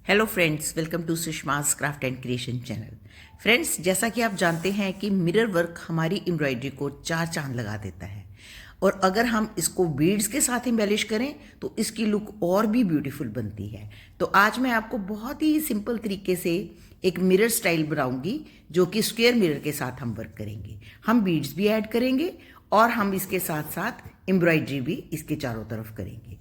Hello friends, welcome to Sushma's craft and creation channel. Friends, जैसा कि आप जानते हैं कि मिरर वर्क हमारी एम्ब्रॉयडरी को चार चांद लगा देता है और अगर हम इसको बीड्स के साथ एम्बेलिश करें तो इसकी लुक और भी ब्यूटीफुल बनती है। तो आज मैं आपको बहुत ही सिंपल तरीके से एक मिरर स्टाइल बनाऊंगी जो कि स्क्वायर मिरर के साथ हम वर्क करेंगे। हम बीड्स भी ऐड करेंगे और हम इसके साथ साथ एम्ब्रॉयडरी भी इसके चारों तरफ करेंगे।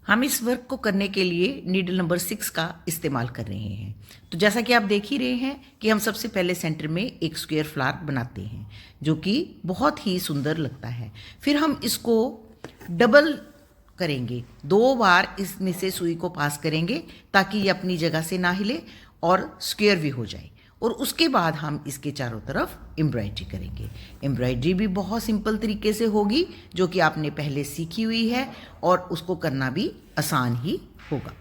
हम इस वर्क को करने के लिए नीडल नंबर 6 का इस्तेमाल कर रहे हैं। तो जैसा कि आप देख ही रहे हैं कि हम सबसे पहले सेंटर में एक स्क्वायर फ्लावर बनाते हैं जो कि बहुत ही सुंदर लगता है। फिर हम इसको डबल करेंगे, 2 बार इसमें से सुई को पास करेंगे ताकि ये अपनी जगह से ना हिले और स्क्वायर भी हो जाए। और उसके बाद हम इसके चारों तरफ एम्ब्रॉयडरी करेंगे। एम्ब्रॉयडरी भी बहुत सिंपल तरीके से होगी जो कि आपने पहले सीखी हुई है और उसको करना भी आसान ही होगा।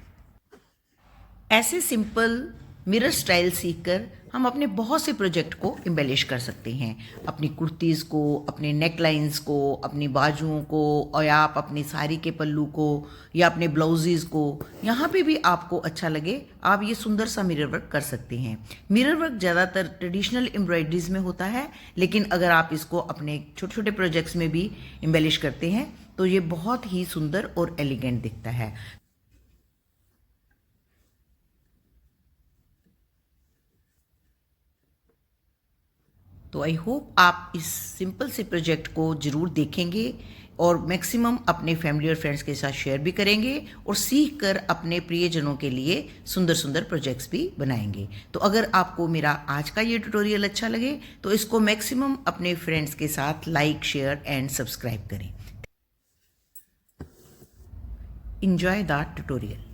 ऐसे सिंपल मिरर स्टाइल सीखकर हम अपने बहुत से प्रोजेक्ट को एम्बेलिश कर सकते हैं। अपनी कुर्तीज़ को, अपने नेक लाइन्स को, अपनी बाजुओं को, और या आप अपनी साड़ी के पल्लू को या अपने ब्लाउजेज़ को, यहाँ पे भी आपको अच्छा लगे आप ये सुंदर सा मिरर वर्क कर सकते हैं। मिरर वर्क ज़्यादातर ट्रेडिशनल एम्ब्रॉयडरीज में होता है, लेकिन अगर आप इसको अपने छोटे छोटे प्रोजेक्ट्स में भी एम्बेलिश करते हैं तो ये बहुत ही सुंदर और एलिगेंट दिखता है। तो आई होप आप इस सिंपल से प्रोजेक्ट को ज़रूर देखेंगे और मैक्सिमम अपने फैमिली और फ्रेंड्स के साथ शेयर भी करेंगे और सीख कर अपने प्रियजनों के लिए सुंदर सुंदर प्रोजेक्ट्स भी बनाएंगे। तो अगर आपको मेरा आज का ये ट्यूटोरियल अच्छा लगे तो इसको मैक्सिमम अपने फ्रेंड्स के साथ लाइक, शेयर एंड सब्सक्राइब करें। Enjoy the tutorial.